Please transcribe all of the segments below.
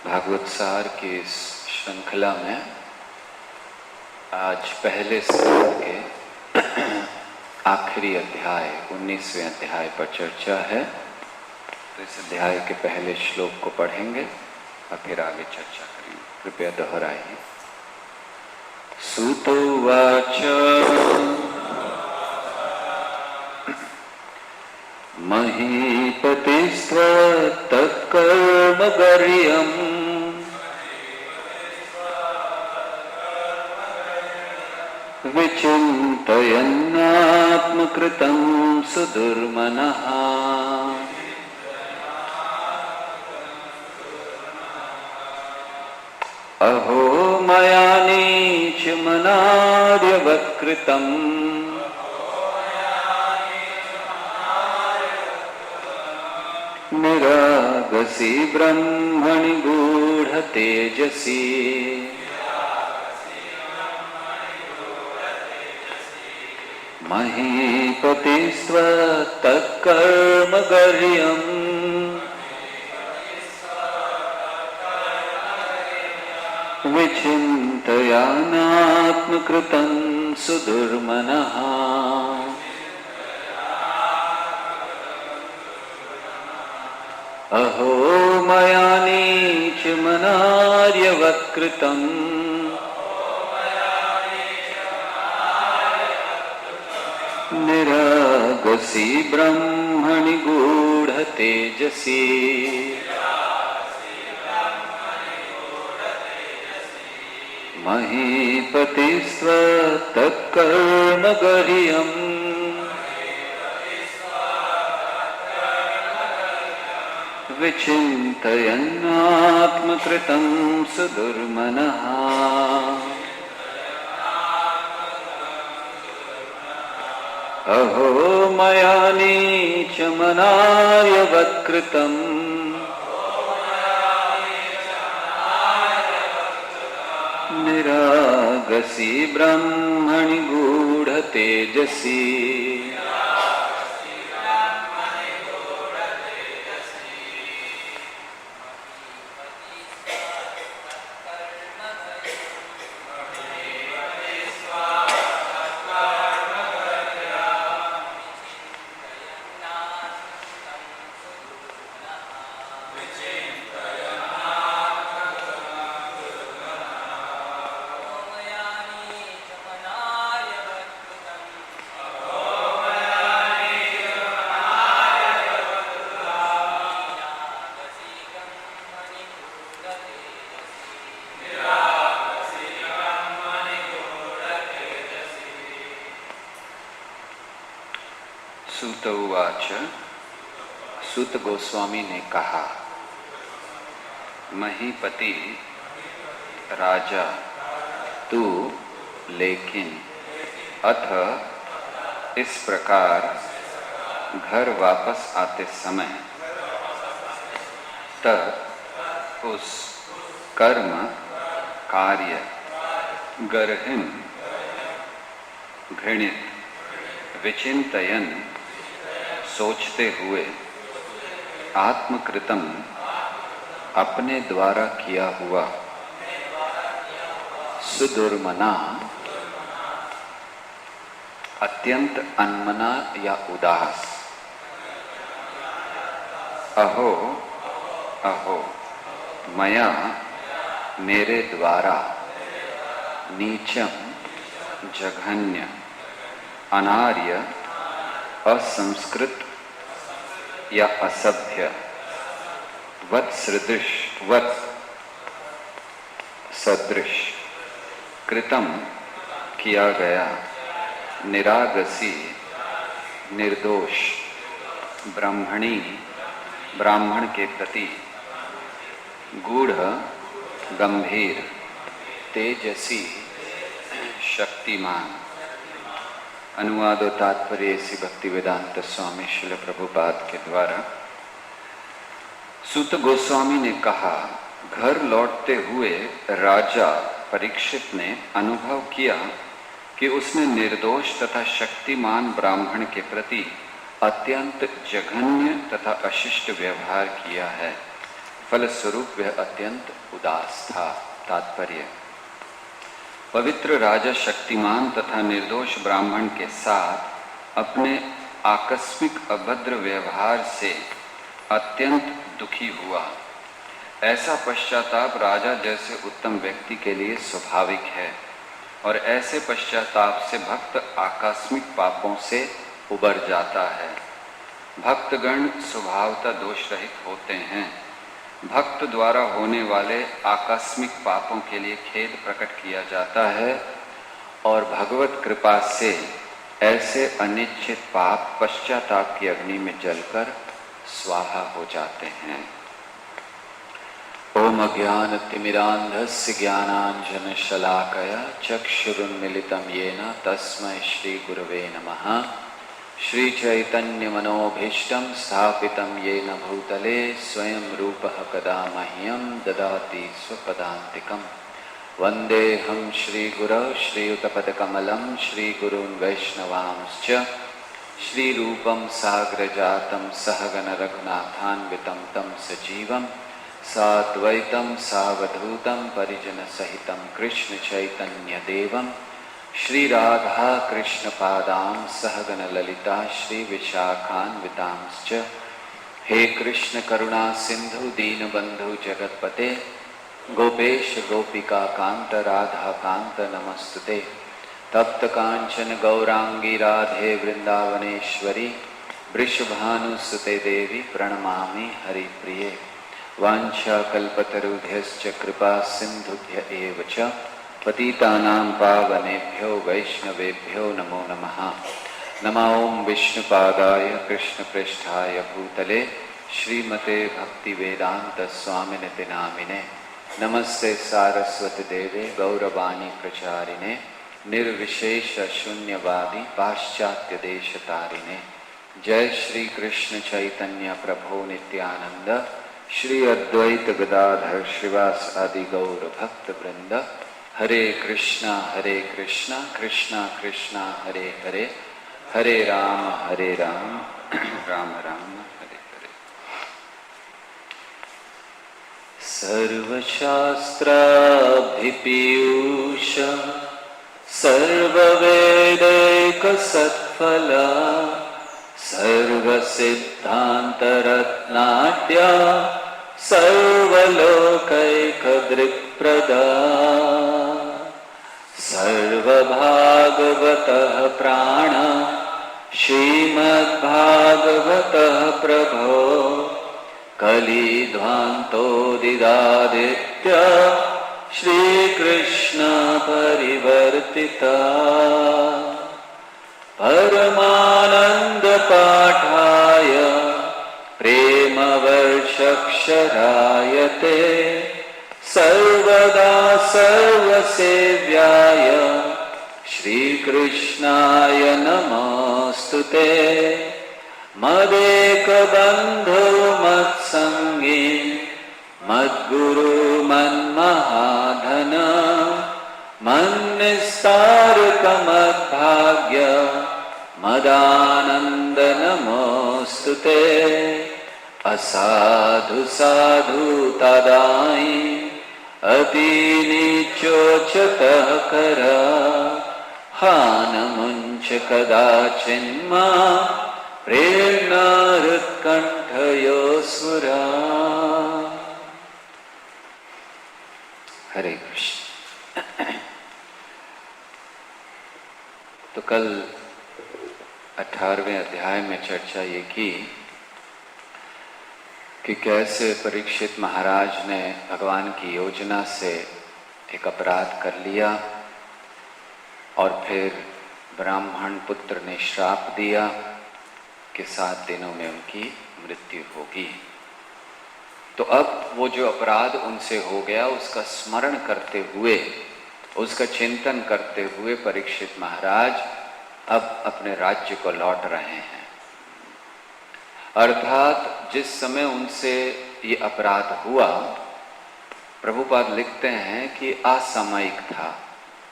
भागवत सार की इस श्रृंखला में आज पहले स्कंद के आखिरी अध्याय 19वें अध्याय पर चर्चा है। तो इस अध्याय के पहले श्लोक को पढ़ेंगे और फिर आगे चर्चा करेंगे। कृपया दोहराइए। सूत उवाच महीपतिस्त्व तत्कर्मगर्यम् विचिन्तयन्नात्मकृतं सुदुर्मनः। अहो मया नीचमनार्यवत्कृतम् निरागसी ब्रह्मणि गूढ़तेजसी। महीपतिस्त्व तत्कर्मगर्यम् विचिन्तयानात्मकृतं सुदुर्मनः। अहो मया नीचमनार्यवत्कृतम् निरागसी ब्रह्मणि गूढ़तेजसी। महीपतिस्त्व तत्कर्मगर्यम् विचिन्तयन्नात्मकृतं सुदुर्मनः। अहो मया नीचमनार्यवत्कृतम् निरागसी ब्रह्मणि गूढ़तेजसी। सूत उवाच। सूत गोस्वामी ने कहा, महीपति राजा तू, लेकिन अथ इस प्रकार घर वापस आते समय तब उस कर्म कार्य गर्हिन घृणित विचिंतयन सोचते हुए आत्मकृतम अपने द्वारा किया हुआ सुदुर्मना अत्यंत अनमना या उदास। अहो अहो मया मेरे द्वारा नीचम जघन्य अनार्य असंस्कृत या असभ्य वत् सदृश कृतम किया गया निरागसी निर्दोष ब्राह्मणी ब्राह्मण के प्रति गूढ़ गंभीर तेजसी शक्तिमान। अनुवाद और तात्पर्य श्री भक्तिवेदांत स्वामी श्रील प्रभुपाद के द्वारा। सूत गोस्वामी ने कहा, घर लौटते हुए राजा परीक्षित ने अनुभव किया कि उसने निर्दोष तथा शक्तिमान ब्राह्मण के प्रति अत्यंत जघन्य तथा अशिष्ट व्यवहार किया है। फलस्वरूप वह अत्यंत उदास था। तात्पर्य: पवित्र राजा शक्तिमान तथा निर्दोष ब्राह्मण के साथ अपने आकस्मिक अभद्र व्यवहार से अत्यंत दुखी हुआ। ऐसा पश्चाताप राजा जैसे उत्तम व्यक्ति के लिए स्वाभाविक है और ऐसे पश्चाताप से भक्त आकस्मिक पापों से उबर जाता है। भक्तगण स्वभावतः दोष रहित होते हैं। भक्त द्वारा होने वाले आकस्मिक पापों के लिए खेद प्रकट किया जाता है और भगवत कृपा से ऐसे अनिच्छित पाप पश्चाताप की अग्नि में जलकर स्वाहा हो जाते हैं। ओम अज्ञानतिमिरान्धस्य ज्ञानाञ्जनशलाकया चक्षुरुन्मीलितं येन तस्मै श्रीगुरवे नमः। श्रीचैतन्यमनोभीष्टं स्थापितं येन भूतले स्वयं रूपः कदा मह्यं ददाति स्वपदान्तिकम्। वन्देऽहं श्रीगुरौ श्रीयुतपदकमलं श्रीगुरून् वैष्णवांश्च श्रीरूपं साग्रजातं सहगण रघुनाथान्वितं तं सजीवं साद्वैतं सावधूतं परिजनसहितं कृष्ण चैतन्यदेवं श्री राधा कृष्ण पादां सहगण ललिता श्री विशाखान्वितांश्च। हे कृष्ण करुणा सिंधु दीनबंधु जगतपते गोपेश गोपिका कांत राधा कांत नमस्तुते। तप्त कांचन गौरांगी राधे वृंदावनेश्वरी वृषभानुसुते देवी प्रणमामि हरिप्रिये। वाञ्छाकल्पतरुभ्यश्च कृपा सिन्धुभ्य एव च पतितानां पावनेभ्यो वैष्णवेभ्यो नमो नमः। नमो ओं विष्णुपादाय कृष्णपृष्ठाय भूतले श्रीमते भक्तिवेदांत स्वामिनिति नामिने। नमस्ते सारस्वती देवे गौरवाणी प्रचारिणे निर्विशेष शून्यवादी पाश्चात्य देशतारिणे। जय श्री कृष्ण चैतन्य प्रभो नित्यानंद श्री अद्वैत गदाधर श्रीवास आदि गौर भक्त वृंद। हरे कृष्णा कृष्णा कृष्णा हरे हरे, हरे राम राम राम हरे हरे। सर्वशास्त्राभिपीयूष सर्ववेदैकसत्फला सर्वसिद्धान्तरत्नाट्या सर्वलोकैकदृक्प्रदा सर्वभागवतः प्राण श्रीमद्भागवतः प्रभो कलिध्वान्तोदिदादित्य श्रीकृष्ण परिवर्तिता परमानंद पाठाय प्रेमवर्षक्षरायते सर्वदा सर्वसेव्याय श्रीकृष्णाय नमोस्तुते। मदेकबन्धो मत्सङ्गी मद्गुरु मन्महाधन मन्निस्तारकमद्भाग्य मदानन्द नमोस्तुते। असाधु साधु तदाई अतिनीचोचतः कर हानमुञ्च कदाचिन्मा प्रेरणारुत्कण्ठयोऽसुरा। हरे कृष्ण। तो कल 18वें अध्याय में चर्चा ये की कि कैसे परीक्षित महाराज ने भगवान की योजना से एक अपराध कर लिया और फिर ब्राह्मण पुत्र ने श्राप दिया कि 7 दिनों में उनकी मृत्यु होगी। तो अब वो जो अपराध उनसे हो गया उसका स्मरण करते हुए, उसका चिंतन करते हुए परीक्षित महाराज अब अपने राज्य को लौट रहे हैं। अर्थात जिस समय उनसे ये अपराध हुआ, प्रभुपाद लिखते हैं कि असामयिक था,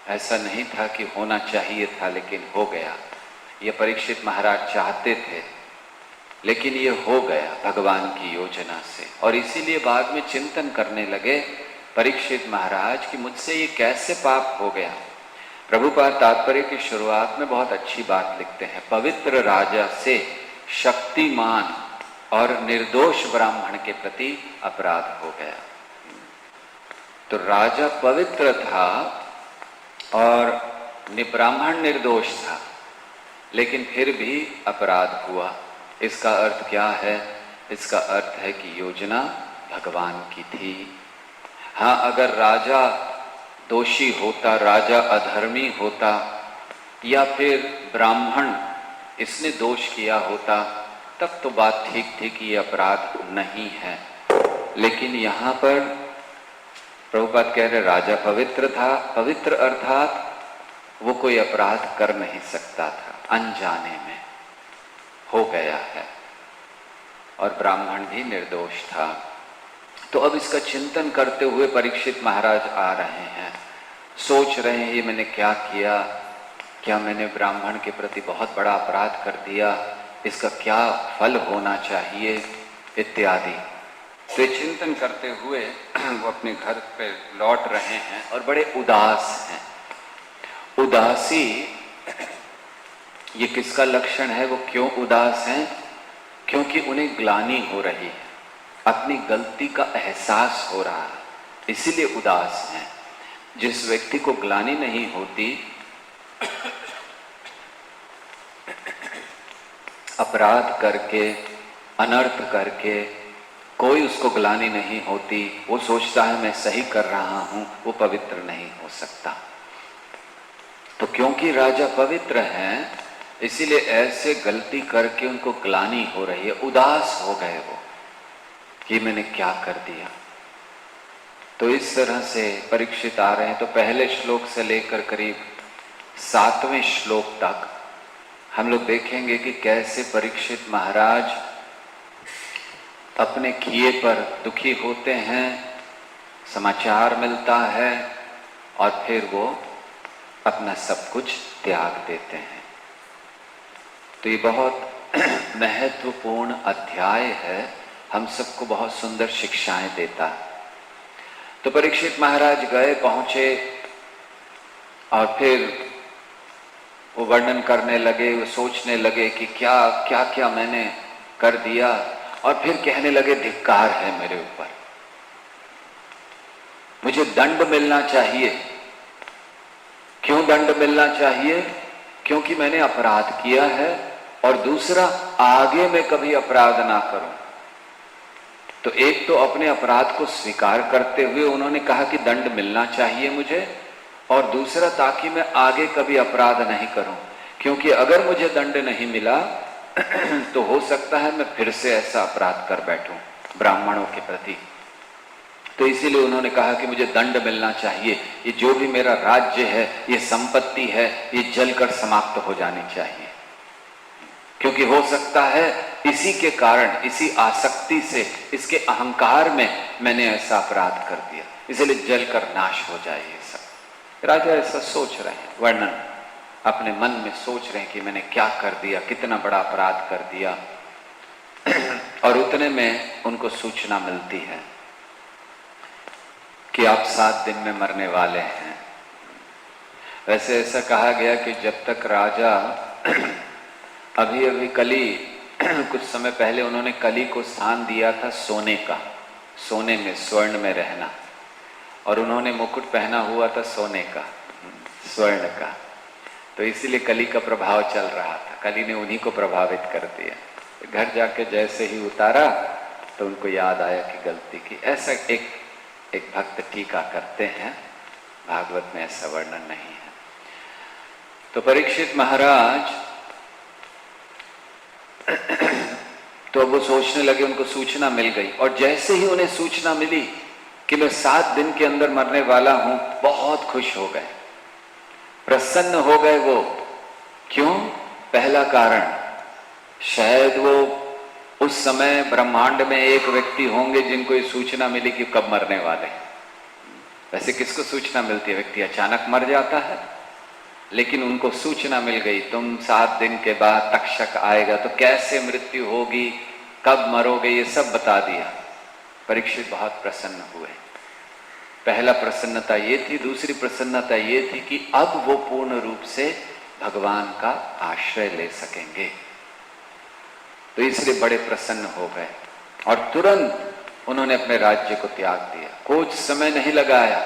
ऐसा नहीं था कि होना चाहिए था लेकिन हो गया। ये परीक्षित महाराज चाहते थे लेकिन ये हो गया भगवान की योजना से। और इसीलिए बाद में चिंतन करने लगे परीक्षित महाराज कि मुझसे ये कैसे पाप हो गया। प्रभुपाद तात्पर्य की शुरुआत में बहुत अच्छी बात लिखते हैं, पवित्र राजा से शक्तिमान और निर्दोष ब्राह्मण के प्रति अपराध हो गया। तो राजा पवित्र था और ब्राह्मण निर्दोष था, लेकिन फिर भी अपराध हुआ। इसका अर्थ क्या है? इसका अर्थ है कि योजना भगवान की थी। हाँ, अगर राजा दोषी होता, राजा अधर्मी होता, या फिर ब्राह्मण इसने दोष किया होता, तब तो बात ठीक थी कि ये अपराध नहीं है। लेकिन यहाँ पर प्रभुपाद कह रहे राजा पवित्र था। पवित्र अर्थात वो कोई अपराध कर नहीं सकता था, अनजाने में हो गया है, और ब्राह्मण भी निर्दोष था। तो अब इसका चिंतन करते हुए परीक्षित महाराज आ रहे हैं, सोच रहे हैं ये मैंने क्या किया, क्या मैंने ब्राह्मण के प्रति बहुत बड़ा अपराध कर दिया, इसका क्या फल होना चाहिए इत्यादि। तो चिंतन करते हुए वो अपने घर पे लौट रहे हैं और बड़े उदास हैं। उदासी ये किसका लक्षण है? वो क्यों उदास हैं? क्योंकि उन्हें ग्लानि हो रही है, अपनी गलती का एहसास हो रहा है, इसीलिए उदास हैं। जिस व्यक्ति को ग्लानि नहीं होती, अपराध करके, अनर्थ करके कोई उसको ग्लानि नहीं होती, वो सोचता है मैं सही कर रहा हूं, वो पवित्र नहीं हो सकता। तो क्योंकि राजा पवित्र हैं, इसीलिए ऐसे गलती करके उनको ग्लानि हो रही है, उदास हो गए वो कि मैंने क्या कर दिया। तो इस तरह से परीक्षित आ रहे हैं। तो पहले श्लोक से लेकर करीब 7वें श्लोक तक हम लोग देखेंगे कि कैसे परीक्षित महाराज अपने किए पर दुखी होते हैं, समाचार मिलता है और फिर वो अपना सब कुछ त्याग देते हैं। तो ये बहुत महत्वपूर्ण अध्याय है, हम सबको बहुत सुंदर शिक्षाएं देता है। तो परीक्षित महाराज गए, पहुंचे और फिर वो वर्णन करने लगे, वो सोचने लगे कि क्या क्या क्या मैंने कर दिया, और फिर कहने लगे धिक्कार है मेरे ऊपर, मुझे दंड मिलना चाहिए। क्यों दंड मिलना चाहिए? क्योंकि मैंने अपराध किया है, और दूसरा आगे मैं कभी अपराध ना करूं। तो एक तो अपने अपराध को स्वीकार करते हुए उन्होंने कहा कि दंड मिलना चाहिए मुझे, और दूसरा ताकि मैं आगे कभी अपराध नहीं करूं, क्योंकि अगर मुझे दंड नहीं मिला तो हो सकता है मैं फिर से ऐसा अपराध कर बैठूं ब्राह्मणों के प्रति। तो इसीलिए उन्होंने कहा कि मुझे दंड मिलना चाहिए, ये जो भी मेरा राज्य है, ये संपत्ति है, ये जलकर समाप्त हो जानी चाहिए, क्योंकि हो सकता है इसी के कारण, इसी आसक्ति से, इसके अहंकार में मैंने ऐसा अपराध कर दिया, इसलिए जलकर नाश हो जाए ये सब। राजा ऐसा सोच रहे हैं, वर्णन अपने मन में सोच रहे हैं कि मैंने क्या कर दिया, कितना बड़ा अपराध कर दिया। और उतने में उनको सूचना मिलती है कि आप 7 दिन में मरने वाले हैं। वैसे ऐसा कहा गया कि जब तक राजा अभी अभी कली कुछ समय पहले उन्होंने कली को स्थान दिया था सोने का, सोने में, स्वर्ण में रहना, और उन्होंने मुकुट पहना हुआ था सोने का, स्वर्ण का। तो इसीलिए कली का प्रभाव चल रहा था, कली ने उन्हीं को प्रभावित कर दिया। घर जाके जैसे ही उतारा तो उनको याद आया कि गलती की। ऐसा एक भक्त टीका करते हैं, भागवत में ऐसा वर्णन नहीं है। तो परीक्षित महाराज तो वो सोचने लगे, उनको सूचना मिल गई, और जैसे ही उन्हें सूचना मिली कि मैं 7 दिन के अंदर मरने वाला हूं, बहुत खुश हो गए, प्रसन्न हो गए वो। क्यों? पहला कारण, शायद वो उस समय ब्रह्मांड में एक व्यक्ति होंगे जिनको ये सूचना मिली कि कब मरने वाले हैं। वैसे किसको सूचना मिलती है? व्यक्ति अचानक मर जाता है, लेकिन उनको सूचना मिल गई तुम 7 दिन के बाद तक्षक आएगा, तो कैसे मृत्यु होगी, कब मरोगे, ये सब बता दिया। परीक्षित बहुत प्रसन्न हुए। पहला प्रसन्नता ये थी। दूसरी प्रसन्नता ये थी कि अब वो पूर्ण रूप से भगवान का आश्रय ले सकेंगे, तो इसलिए बड़े प्रसन्न हो गए और तुरंत उन्होंने अपने राज्य को त्याग दिया। कुछ समय नहीं लगाया।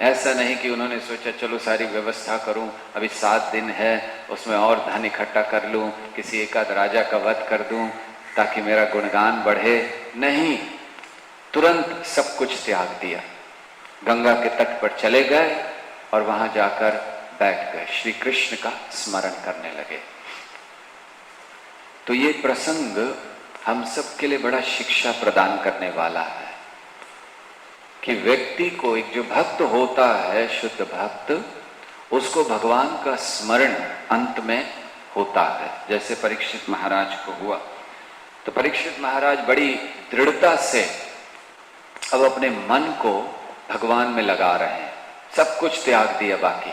ऐसा नहीं कि उन्होंने सोचा चलो सारी व्यवस्था करूं, अभी 7 दिन है, उसमें और धन इकट्ठा कर लूं, किसी एकाध राजा का वध कर दूं ताकि मेरा गुणगान बढ़े। नहीं, तुरंत सब कुछ त्याग दिया। गंगा के तट पर चले गए और वहां जाकर बैठ गए, श्री कृष्ण का स्मरण करने लगे। तो ये प्रसंग हम सब के लिए बड़ा शिक्षा प्रदान करने वाला है कि व्यक्ति को, एक जो भक्त होता है, शुद्ध भक्त, उसको भगवान का स्मरण अंत में होता है। जैसे परीक्षित महाराज को हुआ, तो परीक्षित महाराज बड़ी दृढ़ता से अब अपने मन को भगवान में लगा रहे हैं, सब कुछ त्याग दिया बाकी।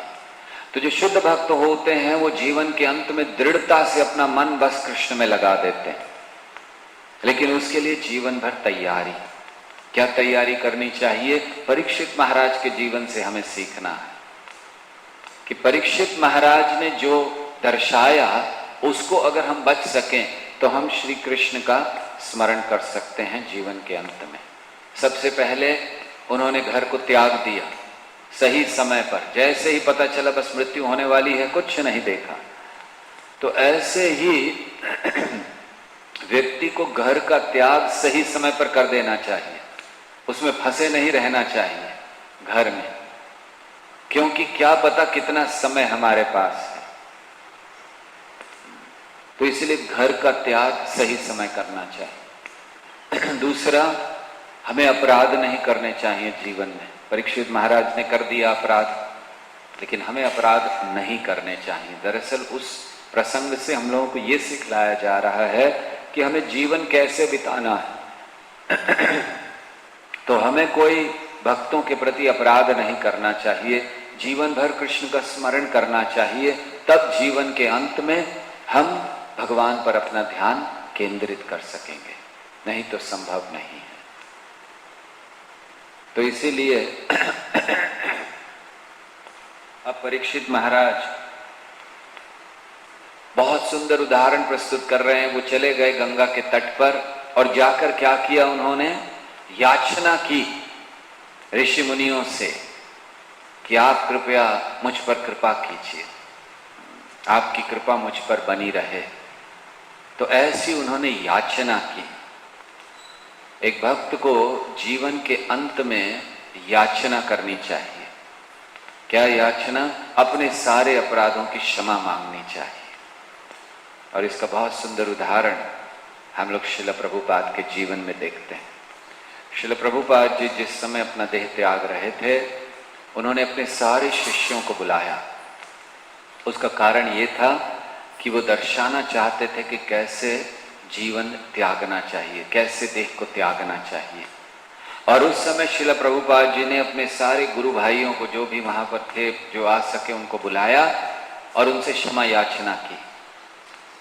तो जो शुद्ध भक्त होते हैं वो जीवन के अंत में दृढ़ता से अपना मन बस कृष्ण में लगा देते हैं, लेकिन उसके लिए जीवन भर तैयारी। क्या तैयारी करनी चाहिए? परीक्षित महाराज के जीवन से हमें सीखना है कि परीक्षित महाराज ने जो दर्शाया उसको अगर हम बच सकें तो हम श्री कृष्ण का स्मरण कर सकते हैं जीवन के अंत में। सबसे पहले उन्होंने घर को त्याग दिया सही समय पर। जैसे ही पता चला बस मृत्यु होने वाली है, कुछ नहीं देखा। तो ऐसे ही व्यक्ति को घर का त्याग सही समय पर कर देना चाहिए, उसमें फंसे नहीं रहना चाहिए घर में, क्योंकि क्या पता कितना समय हमारे पास है। तो इसलिए घर का त्याग सही समय करना चाहिए। दूसरा, हमें अपराध नहीं करने चाहिए जीवन में। परीक्षित महाराज ने कर दिया अपराध, लेकिन हमें अपराध नहीं करने चाहिए। दरअसल उस प्रसंग से हम लोगों को ये सिखलाया जा रहा है कि हमें जीवन कैसे बिताना है। तो हमें कोई भक्तों के प्रति अपराध नहीं करना चाहिए, जीवन भर कृष्ण का स्मरण करना चाहिए। तब जीवन के अंत में हम भगवान पर अपना ध्यान केंद्रित कर सकेंगे, नहीं तो संभव नहीं है। तो इसीलिए अब परीक्षित महाराज बहुत सुंदर उदाहरण प्रस्तुत कर रहे हैं। वो चले गए गंगा के तट पर और जाकर क्या किया, उन्होंने याचना की ऋषि मुनियों से कि आप कृपया मुझ पर कृपा कीजिए, आपकी कृपा मुझ पर बनी रहे। तो ऐसी उन्होंने याचना की। एक भक्त को जीवन के अंत में याचना करनी चाहिए। क्या याचना? अपने सारे अपराधों की क्षमा मांगनी चाहिए। और इसका बहुत सुंदर उदाहरण हम लोग श्रील प्रभुपाद के जीवन में देखते हैं। श्रील प्रभुपाद जी जिस समय अपना देह त्याग रहे थे, उन्होंने अपने सारे शिष्यों को बुलाया। उसका कारण ये था कि वो दर्शाना चाहते थे कि कैसे जीवन त्यागना चाहिए, कैसे देह को त्यागना चाहिए। और उस समय श्रील प्रभुपाद जी ने अपने सारे गुरु भाइयों को, जो भी वहां पर थे, जो आ सके, उनको बुलाया और उनसे क्षमा याचना की।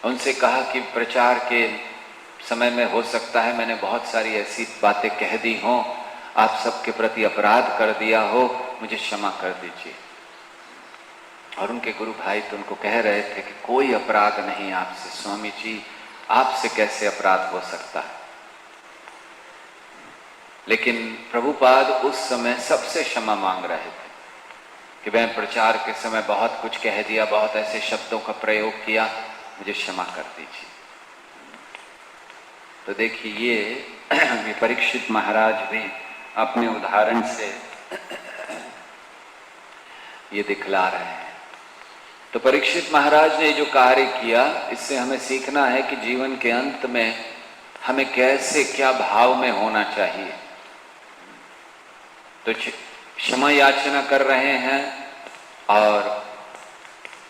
उनसे कहा कि प्रचार के समय में हो सकता है मैंने बहुत सारी ऐसी बातें कह दी हों, आप सबके प्रति अपराध कर दिया हो, मुझे क्षमा कर दीजिए। और उनके गुरु भाई तो उनको कह रहे थे कि कोई अपराध नहीं आपसे स्वामी जी, आपसे कैसे अपराध हो सकता है। लेकिन प्रभुपाद उस समय सबसे क्षमा मांग रहे थे कि मैं प्रचार के समय बहुत कुछ कह दिया, बहुत ऐसे शब्दों का प्रयोग किया, मुझे क्षमा कर दीजिए। तो देखिए ये परीक्षित महाराज भी अपने उदाहरण से ये दिखला रहे हैं। तो परीक्षित महाराज ने जो कार्य किया, इससे हमें सीखना है कि जीवन के अंत में हमें कैसे, क्या भाव में होना चाहिए। तो क्षमा याचना कर रहे हैं और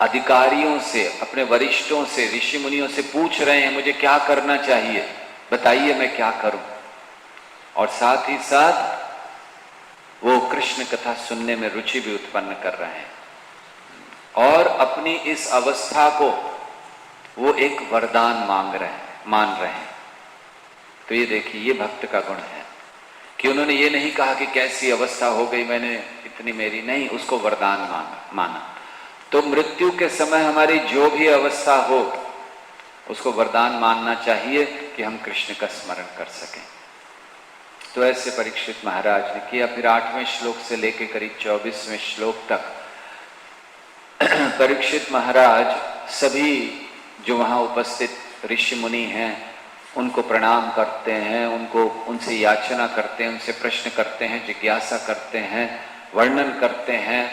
अधिकारियों से, अपने वरिष्ठों से, ऋषि मुनियों से पूछ रहे हैं मुझे क्या करना चाहिए, बताइए मैं क्या करूं। और साथ ही साथ वो कृष्ण कथा सुनने में रुचि भी उत्पन्न कर रहे हैं। और अपनी इस अवस्था को वो एक वरदान मान रहे हैं। तो ये देखिए, ये भक्त का गुण है कि उन्होंने ये नहीं कहा कि कैसी अवस्था हो गई, मैंने इतनी मेरी नहीं, उसको वरदान माना। तो मृत्यु के समय हमारी जो भी अवस्था हो उसको वरदान मानना चाहिए कि हम कृष्ण का स्मरण कर सकें। तो ऐसे परीक्षित महाराज ने किया। फिर 8वें श्लोक से लेकर करीब 24वें श्लोक तक परीक्षित महाराज सभी जो वहां उपस्थित ऋषि मुनि हैं उनको प्रणाम करते हैं, उनसे याचना करते हैं, उनसे प्रश्न करते हैं, जिज्ञासा करते हैं, वर्णन करते हैं,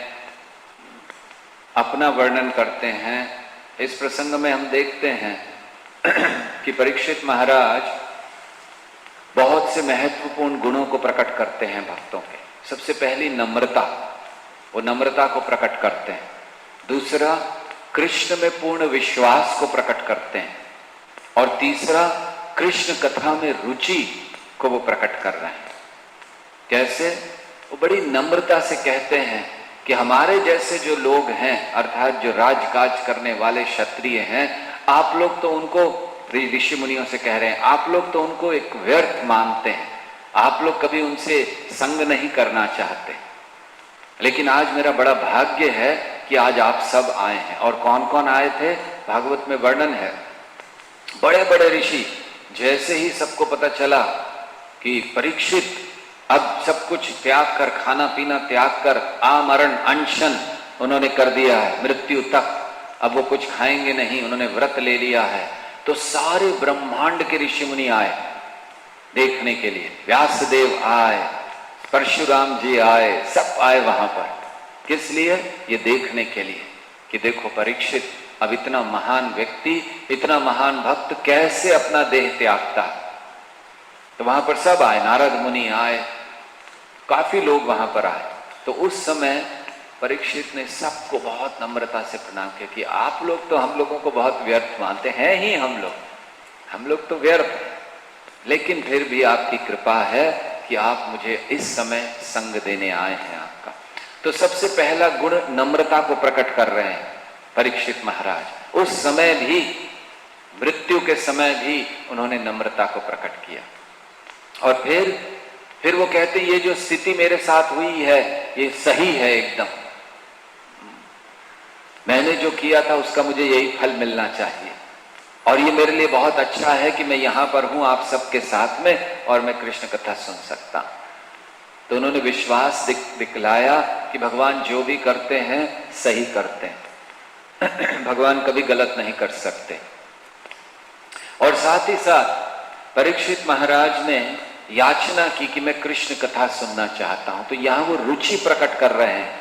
अपना वर्णन करते हैं। इस प्रसंग में हम देखते हैं कि परीक्षित महाराज बहुत से महत्वपूर्ण गुणों को प्रकट करते हैं भक्तों के। सबसे पहली नम्रता, वो नम्रता को प्रकट करते हैं। दूसरा, कृष्ण में पूर्ण विश्वास को प्रकट करते हैं। और तीसरा, कृष्ण कथा में रुचि को वो प्रकट कर रहे हैं। कैसे? वो बड़ी नम्रता से कहते हैं कि हमारे जैसे जो लोग हैं, अर्थात जो राजकाज करने वाले क्षत्रिय हैं, आप लोग तो उनको, ऋषि मुनियों से कह रहे हैं, आप लोग तो उनको एक व्यर्थ मानते हैं, आप लोग कभी उनसे संग नहीं करना चाहते। लेकिन आज मेरा बड़ा भाग्य है कि आज आप सब आए हैं। और कौन कौन आए थे? भागवत में वर्णन है। बड़े बड़े ऋषि, जैसे ही सबको पता चला कि परीक्षित अब सब कुछ त्याग कर, खाना पीना त्याग कर, आमरण अनशन उन्होंने कर दिया है, मृत्यु तक, अब वो कुछ खाएंगे नहीं, उन्होंने व्रत ले लिया है, तो सारे ब्रह्मांड के ऋषि मुनि आए देखने के लिए। व्यासदेव आए, परशुराम जी आए, सब आए वहां पर। किस लिए? ये देखने के लिए कि देखो परीक्षित अब इतना महान व्यक्ति, इतना महान भक्त कैसे अपना देह त्यागता। तो वहां पर सब आए, नारद मुनि आए, काफी लोग वहां पर आए। तो उस समय परीक्षित ने सबको बहुत नम्रता से प्रणाम किया कि आप लोग तो हम लोगों को बहुत व्यर्थ मानते हैं ही, हम लोग तो व्यर्थ हैं, लेकिन फिर भी आपकी कृपा है कि आप मुझे इस समय संग देने आए हैं आपका। तो सबसे पहला गुण नम्रता को प्रकट कर रहे हैं परीक्षित महाराज। उस समय भी, मृत्यु के समय भी उन्होंने नम्रता को प्रकट किया। और फिर वो कहते, ये जो स्थिति मेरे साथ हुई है ये सही है एकदम, मैंने जो किया था उसका मुझे यही फल मिलना चाहिए, और ये मेरे लिए बहुत अच्छा है कि मैं यहां पर हूं आप सबके साथ में और मैं कृष्ण कथा सुन सकता। तो उन्होंने विश्वास दिखलाया कि भगवान जो भी करते हैं सही करते हैं, भगवान कभी गलत नहीं कर सकते। और साथ ही साथ परीक्षित महाराज ने याचना की कि मैं कृष्ण कथा सुनना चाहता हूं। तो यहां वो रुचि प्रकट कर रहे हैं,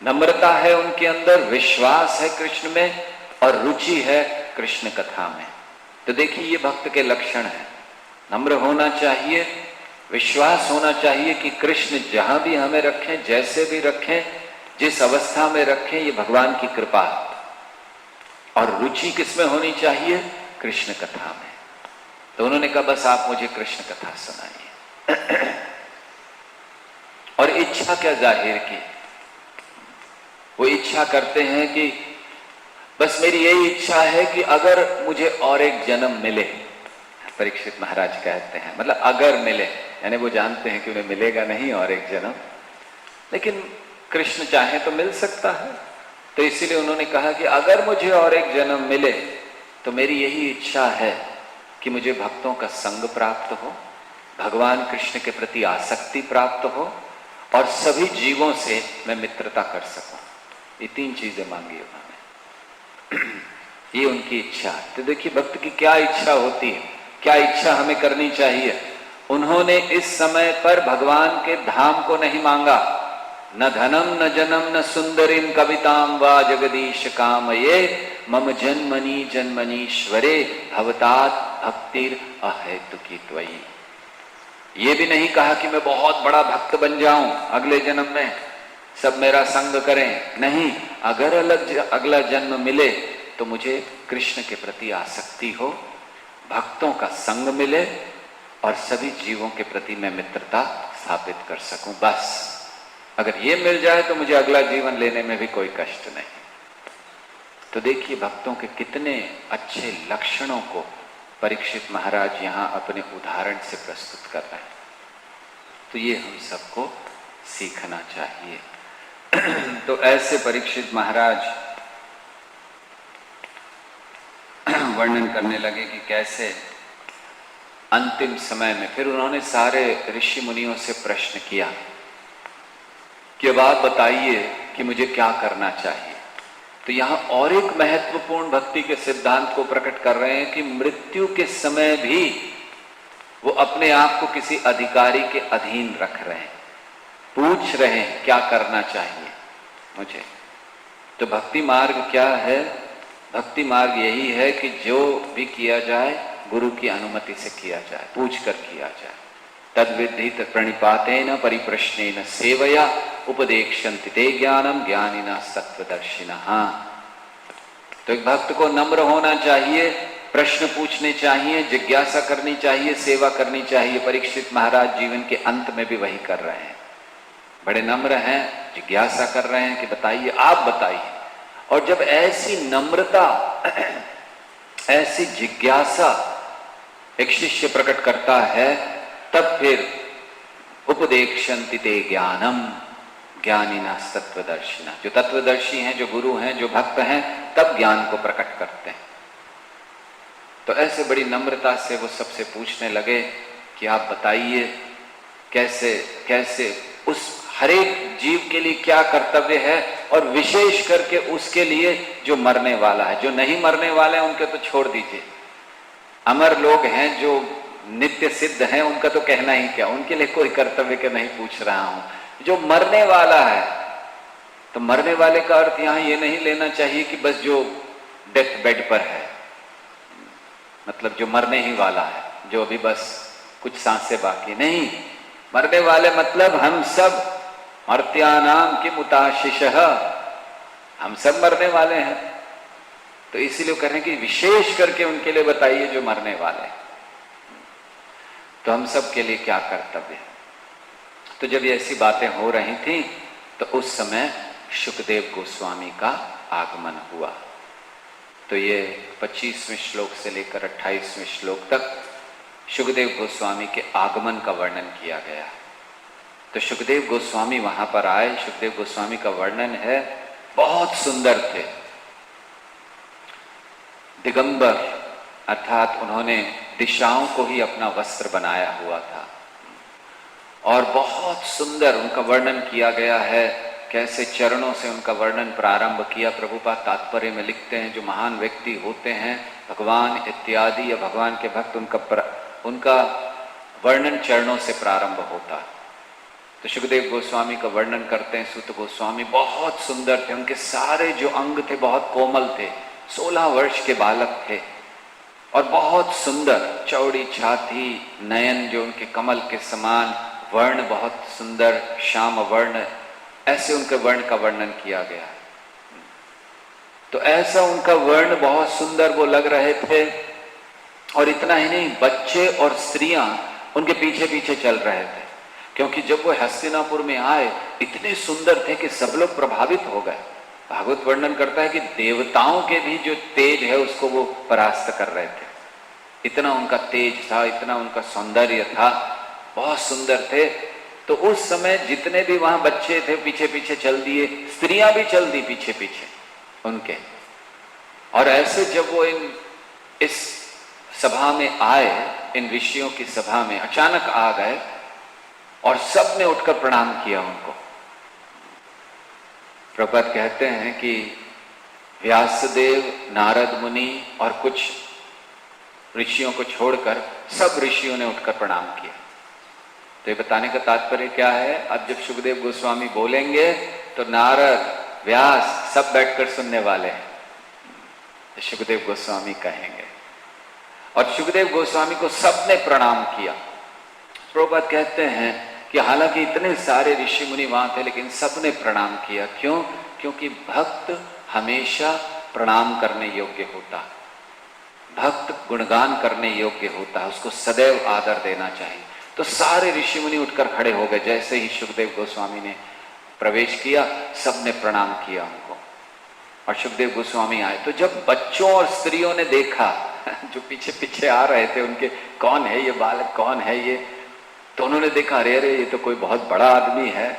नम्रता है उनके अंदर, विश्वास है कृष्ण में, और रुचि है कृष्ण कथा में। तो देखिए ये भक्त के लक्षण है, नम्र होना चाहिए, विश्वास होना चाहिए कि कृष्ण जहां भी हमें रखें, जैसे भी रखें, जिस अवस्था में रखें, ये भगवान की कृपा। और रुचि किसमें होनी चाहिए? कृष्ण कथा में। तो उन्होंने कहा बस आप मुझे कृष्ण कथा सुनाइए। और इच्छा क्या जाहिर की? वो इच्छा करते हैं कि बस मेरी यही इच्छा है कि अगर मुझे और एक जन्म मिले, परीक्षित महाराज कहते हैं, मतलब अगर मिले, यानी वो जानते हैं कि उन्हें मिलेगा नहीं और एक जन्म, लेकिन कृष्ण चाहे तो मिल सकता है। तो इसीलिए उन्होंने कहा कि अगर मुझे और एक जन्म मिले तो मेरी यही इच्छा है कि मुझे भक्तों का संग प्राप्त हो, भगवान कृष्ण के प्रति आसक्ति प्राप्त हो, और सभी जीवों से मैं मित्रता कर सकूं। ये 3 चीजें मांगी उन्होंने। ये उनकी इच्छा। तो देखिए भक्त की क्या इच्छा होती है, क्या इच्छा हमें करनी चाहिए। उन्होंने इस समय पर भगवान के धाम को नहीं मांगा, न धनम न जनम न सुंदरीम कविताम वा जगदीश कामये मम जन्मनि जन्मनीश्वरे भवतात भक्तिर अहेतुकी त्वयि। ये भी नहीं कहा कि मैं बहुत बड़ा भक्त बन जाऊं अगले जन्म में, सब मेरा संग करें, नहीं, अगर अगला जन्म मिले तो मुझे कृष्ण के प्रति आसक्ति हो, भक्तों का संग मिले, और सभी जीवों के प्रति मैं मित्रता स्थापित कर सकूं, बस अगर ये मिल जाए तो मुझे अगला जीवन लेने में भी कोई कष्ट नहीं। तो देखिए भक्तों के कितने अच्छे लक्षणों को परीक्षित महाराज यहाँ अपने उदाहरण से प्रस्तुत कर रहे हैं। तो ये हम सबको सीखना चाहिए। तो ऐसे परीक्षित महाराज वर्णन करने लगे कि कैसे अंतिम समय में फिर उन्होंने सारे ऋषि मुनियों से प्रश्न किया कि अब आप बताइए कि मुझे क्या करना चाहिए। तो यहाँ और एक महत्वपूर्ण भक्ति के सिद्धांत को प्रकट कर रहे हैं कि मृत्यु के समय भी वो अपने आप को किसी अधिकारी के अधीन रख रहे हैं, पूछ रहे हैं क्या करना चाहिए मुझे। तो भक्ति मार्ग क्या है? भक्ति मार्ग यही है कि जो भी किया जाए गुरु की अनुमति से किया जाए, पूछ कर किया जाए। तद्विद्धि प्रणिपातेन परिप्रश्नेन सेवया उपदेक्षन्ति ते ज्ञानम ज्ञानिना सत्वदर्शिनः। तो एक भक्त को नम्र होना चाहिए, प्रश्न पूछने चाहिए, जिज्ञासा करनी चाहिए, सेवा करनी चाहिए। परीक्षित महाराज जीवन के अंत में भी वही कर रहे हैं, बड़े नम्र हैं, जिज्ञासा कर रहे हैं कि बताइए, आप बताइए। और जब ऐसी नम्रता ऐसी जिज्ञासा एक शिष्य प्रकट करता है तब फिर उपदेक्षन्ति ते ज्ञानम ज्ञानिना सत्वदर्शिना, जो तत्वदर्शी हैं, जो गुरु हैं, जो भक्त हैं, तब ज्ञान को प्रकट करते हैं। तो ऐसे बड़ी नम्रता से वो सबसे पूछने लगे कि आप बताइए कैसे कैसे उस हरेक जीव के लिए क्या कर्तव्य है, और विशेष करके उसके लिए जो मरने वाला है। जो नहीं मरने वाले हैं उनके तो छोड़ दीजिए, अमर लोग हैं जो नित्य सिद्ध हैं, उनका तो कहना ही क्या, उनके लिए कोई कर्तव्य के नहीं पूछ रहा हूं। जो मरने वाला है, तो मरने वाले का अर्थ यहां ये नहीं लेना चाहिए कि बस जो डेथ बेड पर है, मतलब जो मरने ही वाला है, जो अभी बस कुछ सांसें बाकी नहीं। मरने वाले मतलब हम सब, मर्त्यानाम किमुताशिषः, हम सब मरने वाले हैं। तो इसीलिए कह रहे हैं कि विशेष करके उनके लिए बताइए जो मरने वाले हैं। तो हम सब के लिए क्या कर्तव्य है? तो जब ये ऐसी बातें हो रही थी तो उस समय शुकदेव गोस्वामी का आगमन हुआ। तो ये 25वें श्लोक से लेकर 28वें श्लोक तक शुकदेव गोस्वामी के आगमन का वर्णन किया गया। तो शुकदेव गोस्वामी वहां पर आए। शुकदेव गोस्वामी का वर्णन है, बहुत सुंदर थे, दिगंबर, अर्थात उन्होंने दिशाओं को ही अपना वस्त्र बनाया हुआ था, और बहुत सुंदर उनका वर्णन किया गया है। कैसे चरणों से उनका वर्णन प्रारंभ किया। प्रभुपाद तात्पर्य में लिखते हैं, जो महान व्यक्ति होते हैं, भगवान इत्यादि या भगवान के भक्त, उनका वर्णन चरणों से प्रारंभ होता। तो शुकदेव गोस्वामी का वर्णन करते हैं सूत गोस्वामी, बहुत सुंदर थे, उनके सारे जो अंग थे बहुत कोमल थे, 16 वर्ष के बालक थे, और बहुत सुंदर, चौड़ी छाती, नयन जो उनके कमल के समान, वर्ण बहुत सुंदर, श्याम वर्ण, ऐसे उनके वर्ण का वर्णन किया गया। तो ऐसा उनका वर्ण बहुत सुंदर वो लग रहे थे। और इतना ही नहीं, बच्चे और स्त्रियां उनके पीछे पीछे चल रहे थे, क्योंकि जब वो हस्तिनापुर में आए इतने सुंदर थे कि सब लोग प्रभावित हो गए। भागवत वर्णन करता है कि देवताओं के भी जो तेज है उसको वो परास्त कर रहे थे। इतना उनका तेज था, इतना उनका सौंदर्य था, बहुत सुंदर थे। तो उस समय जितने भी वहां बच्चे थे पीछे पीछे चल दिए, स्त्रियां भी चल दी पीछे पीछे उनके। और ऐसे जब वो इस सभा में आए, इन ऋषियों की सभा में अचानक आ गए, और सब ने उठकर प्रणाम किया उनको। प्रभुपाद कहते हैं कि व्यासदेव, नारद मुनि और कुछ ऋषियों को छोड़कर सब ऋषियों ने उठकर प्रणाम किया। तो ये बताने का तात्पर्य क्या है? अब जब शुकदेव गोस्वामी बोलेंगे तो नारद, व्यास सब बैठकर सुनने वाले हैं। तो शुकदेव गोस्वामी कहेंगे, और शुकदेव गोस्वामी को सबने प्रणाम किया। प्रभुपाद कहते हैं कि हालांकि इतने सारे ऋषि मुनि वहां थे, लेकिन सबने प्रणाम किया। क्यों? क्योंकि भक्त हमेशा प्रणाम करने योग्य होता, भक्त गुणगान करने योग्य होता है, उसको सदैव आदर देना चाहिए। तो सारे ऋषि मुनि उठकर खड़े हो गए जैसे ही शुकदेव गोस्वामी ने प्रवेश किया, सबने प्रणाम किया उनको और सुखदेव गोस्वामी आए। तो जब बच्चों और स्त्रियों ने देखा जो पीछे पीछे आ रहे थे उनके, कौन है ये बालक, कौन है ये, तो उन्होंने देखा अरे अरे ये तो कोई बहुत बड़ा आदमी है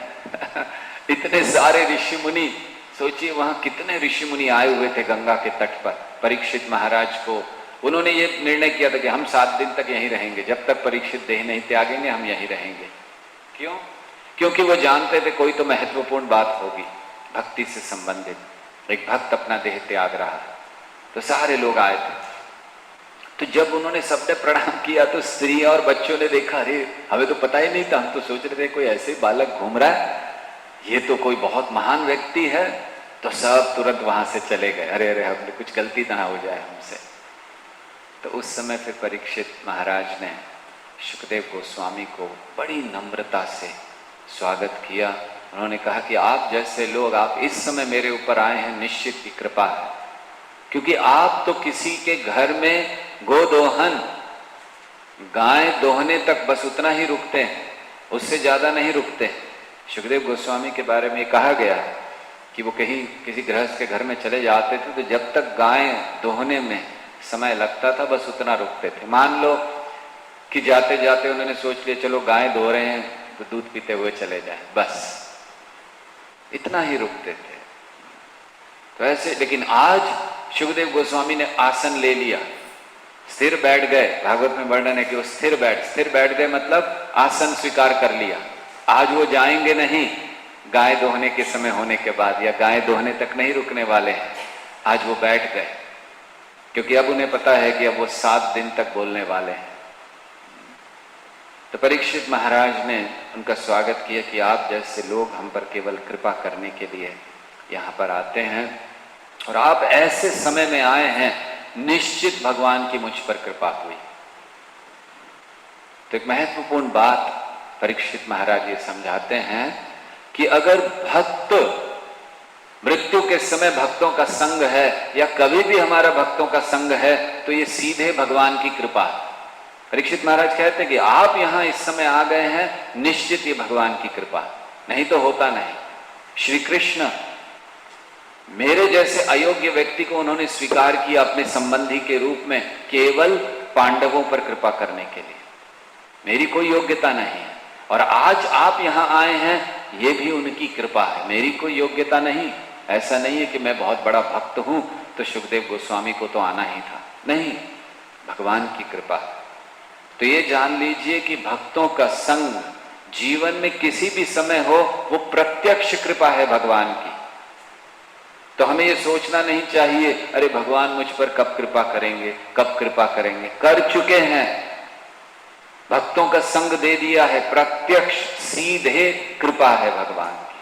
इतने सारे ऋषि मुनि, सोचिए वहां कितने ऋषि मुनि आए हुए थे गंगा के तट पर। परीक्षित महाराज को उन्होंने ये निर्णय किया था कि हम 7 दिन तक यहीं रहेंगे, जब तक परीक्षित देह नहीं त्यागेंगे हम यहीं रहेंगे। क्यों? क्योंकि वो जानते थे कोई तो महत्वपूर्ण बात होगी भक्ति से संबंधित, एक भक्त अपना देह त्याग रहा है। तो सारे लोग आए थे। तो जब उन्होंने सबने प्रणाम किया तो स्त्री और बच्चों ने देखा अरे हमें तो पता ही नहीं था, हम तो सोच रहे थे कोई ऐसे बालक घूम रहा है, ये तो कोई बहुत महान व्यक्ति है। तो सब तुरंत वहां से चले गए, अरे अरे हमने कुछ गलती ना हो जाए हमसे। तो उस समय फिर परीक्षित महाराज ने सुखदेव गोस्वामी को बड़ी नम्रता से स्वागत किया। उन्होंने कहा कि आप जैसे लोग, आप इस समय मेरे ऊपर आए हैं, निश्चित की कृपा है, क्योंकि आप तो किसी के घर में गोदोहन, गाय दोहने तक बस उतना ही रुकते हैं, उससे ज्यादा नहीं रुकते। सुखदेव गोस्वामी के बारे में कहा गया है कि वो कहीं किसी गृहस्थ के घर में चले जाते थे तो जब तक गाय दोहने में समय लगता था बस उतना रुकते थे। मान लो कि जाते जाते उन्होंने सोच लिया चलो गाय दो रहे हैं तो दूध पीते हुए चले जाएं, बस इतना ही रुकते थे। तो ऐसे, लेकिन आज सुखदेव गोस्वामी ने आसन ले लिया, स्थिर बैठ गए। भागवत में वर्णन है कि वो स्थिर बैठ गए, मतलब आसन स्वीकार कर लिया। आज वो जाएंगे नहीं गाय दोहने के समय होने के बाद, या गाय दोहने तक नहीं रुकने वाले हैं, आज वो बैठ गए, क्योंकि अब उन्हें पता है कि अब वो 7 दिन तक बोलने वाले हैं। तो परीक्षित महाराज ने उनका स्वागत किया कि आप जैसे लोग हम पर केवल कृपा करने के लिए यहाँ पर आते हैं और आप ऐसे समय में आए हैं, निश्चित भगवान की मुझ पर कृपा हुई। तो एक महत्वपूर्ण बात परीक्षित महाराज ये समझाते हैं कि अगर भक्त मृत्यु के समय भक्तों का संग है या कभी भी हमारा भक्तों का संग है तो ये सीधे भगवान की कृपा है। परीक्षित महाराज कहते हैं कि आप यहां इस समय आ गए हैं, निश्चित ये भगवान की कृपा, नहीं तो होता नहीं। श्री कृष्ण मेरे जैसे अयोग्य व्यक्ति को उन्होंने स्वीकार किया अपने संबंधी के रूप में केवल पांडवों पर कृपा करने के लिए, मेरी कोई योग्यता नहीं है। और आज आप यहां आए हैं, ये भी उनकी कृपा है, मेरी कोई योग्यता नहीं। ऐसा नहीं है कि मैं बहुत बड़ा भक्त हूं तो सुखदेव गोस्वामी को तो आना ही था, नहीं, भगवान की कृपा। तो ये जान लीजिए कि भक्तों का संग जीवन में किसी भी समय हो, वो प्रत्यक्ष कृपा है भगवान की। तो हमें ये सोचना नहीं चाहिए अरे भगवान मुझ पर कब कृपा करेंगे, कब कृपा करेंगे, कर चुके हैं, भक्तों का संग दे दिया है, प्रत्यक्ष सीधे कृपा है भगवान की।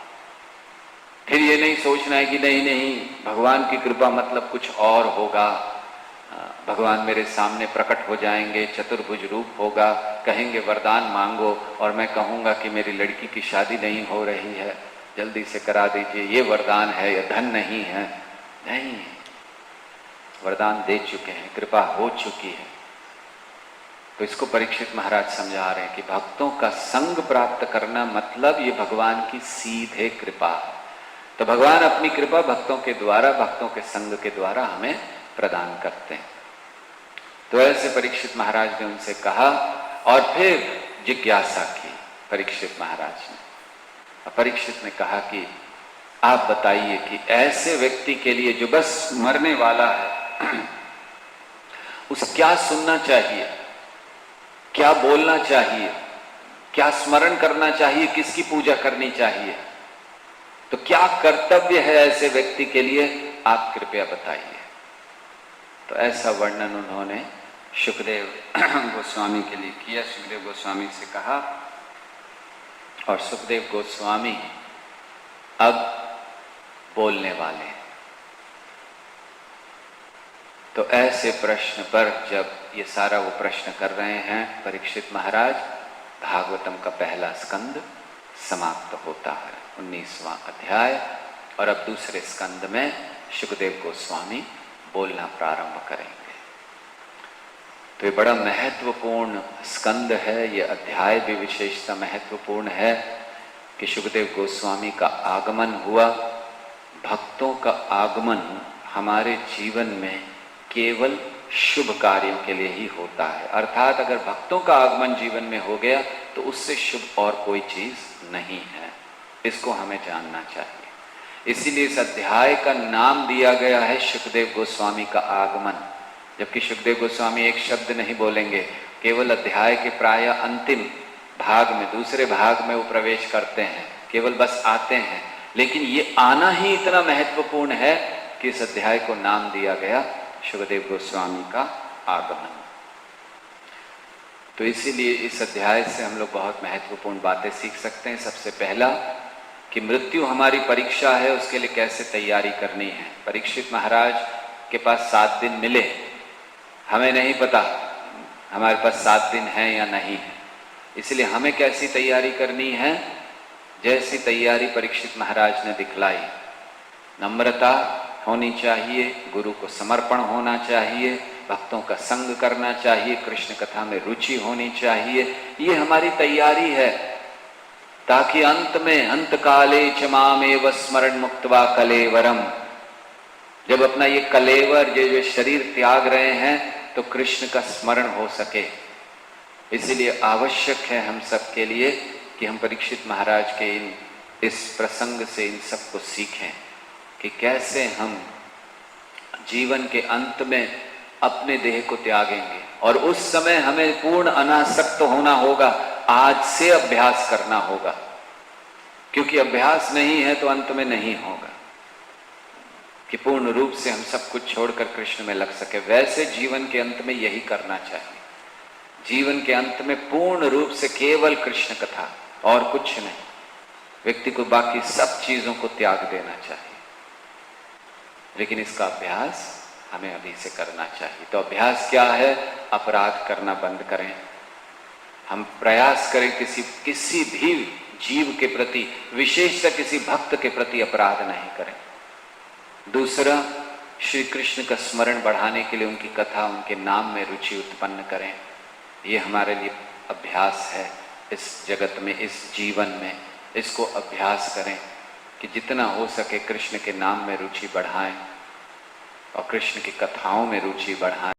फिर ये नहीं सोचना है कि नहीं नहीं भगवान की कृपा मतलब कुछ और होगा, भगवान मेरे सामने प्रकट हो जाएंगे, चतुर्भुज रूप होगा, कहेंगे वरदान मांगो और मैं कहूंगा कि मेरी लड़की की शादी नहीं हो रही है, जल्दी से करा दीजिए, ये वरदान है, या धन नहीं है। नहीं, वरदान दे चुके हैं, कृपा हो चुकी है। तो इसको परीक्षित महाराज समझा रहे हैं कि भक्तों का संग प्राप्त करना मतलब ये भगवान की सीधे कृपा है। तो भगवान अपनी कृपा भक्तों के द्वारा, भक्तों के संग के द्वारा हमें प्रदान करते हैं। तो ऐसे परीक्षित महाराज ने उनसे कहा और फिर जिज्ञासा की परीक्षित महाराज ने। परीक्षित ने कहा कि आप बताइए कि ऐसे व्यक्ति के लिए जो बस मरने वाला है उसे क्या सुनना चाहिए, क्या बोलना चाहिए, क्या स्मरण करना चाहिए, किसकी पूजा करनी चाहिए, तो क्या कर्तव्य है ऐसे व्यक्ति के लिए, आप कृपया बताइए। तो ऐसा वर्णन उन्होंने सुखदेव गोस्वामी के लिए किया। सुखदेव गोस्वामी से कहा और सुखदेव गोस्वामी अब बोलने वाले। तो ऐसे प्रश्न पर जब ये सारा वो प्रश्न कर रहे हैं परीक्षित महाराज, भागवतम का पहला स्कंद समाप्त होता है, 19वां अध्याय। और अब दूसरे स्कंद में सुखदेव गोस्वामी बोलना प्रारंभ करेंगे। तो ये बड़ा महत्वपूर्ण स्कंद है, ये अध्याय भी विशेषता महत्वपूर्ण है, कि सुखदेव गोस्वामी का आगमन हुआ। भक्तों का आगमन हमारे जीवन में केवल शुभ कार्यों के लिए ही होता है, अर्थात अगर भक्तों का आगमन जीवन में हो गया तो उससे शुभ और कोई चीज नहीं है। इसको हमें जानना चाहिए। इसीलिए इस अध्याय का नाम दिया गया है सुखदेव गोस्वामी का आगमन। जबकि सुखदेव गोस्वामी एक शब्द नहीं बोलेंगे, केवल अध्याय के प्राय अंतिम भाग में, दूसरे भाग में वो प्रवेश करते हैं, केवल बस आते हैं। लेकिन ये आना ही इतना महत्वपूर्ण है कि इस अध्याय को नाम दिया गया सुखदेव गोस्वामी का आगमन। तो इसीलिए इस अध्याय से हम लोग बहुत महत्वपूर्ण बातें सीख सकते हैं। सबसे पहला कि मृत्यु हमारी परीक्षा है, उसके लिए कैसे तैयारी करनी है। परीक्षित महाराज के पास 7 दिन मिले, हमें नहीं पता हमारे पास 7 दिन है या नहीं है, इसलिए हमें कैसी तैयारी करनी है। जैसी तैयारी परीक्षित महाराज ने दिखलाई, नम्रता होनी चाहिए, गुरु को समर्पण होना चाहिए, भक्तों का संग करना चाहिए, कृष्ण कथा में रुचि होनी चाहिए। ये हमारी तैयारी है, ताकि अंत में अंत काले च मामेव स्मरण मुक्त्वा कलेवरम, जब अपना ये कलेवर जो शरीर त्याग रहे हैं तो कृष्ण का स्मरण हो सके। इसलिए आवश्यक है हम सब के लिए कि हम परीक्षित महाराज के इस प्रसंग से इन सबको सीखें कि कैसे हम जीवन के अंत में अपने देह को त्यागेंगे। और उस समय हमें पूर्ण अनासक्त होना होगा, आज से अभ्यास करना होगा, क्योंकि अभ्यास नहीं है तो अंत में नहीं होगा कि पूर्ण रूप से हम सब कुछ छोड़कर कृष्ण में लग सके। वैसे जीवन के अंत में यही करना चाहिए। जीवन के अंत में पूर्ण रूप से केवल कृष्ण कथा और कुछ नहीं, व्यक्ति को बाकी सब चीजों को त्याग देना चाहिए। लेकिन इसका अभ्यास हमें अभी से करना चाहिए। तो अभ्यास क्या है? अपराध करना बंद करें। हम प्रयास करें किसी भी जीव के प्रति, विशेषतः किसी भक्त के प्रति अपराध नहीं करें। दूसरा, श्री कृष्ण का स्मरण बढ़ाने के लिए उनकी कथा, उनके नाम में रुचि उत्पन्न करें। ये हमारे लिए अभ्यास है इस जगत में, इस जीवन में। इसको अभ्यास करें कि जितना हो सके कृष्ण के नाम में रुचि बढ़ाएं और कृष्ण की कथाओं में रुचि बढ़ाएं।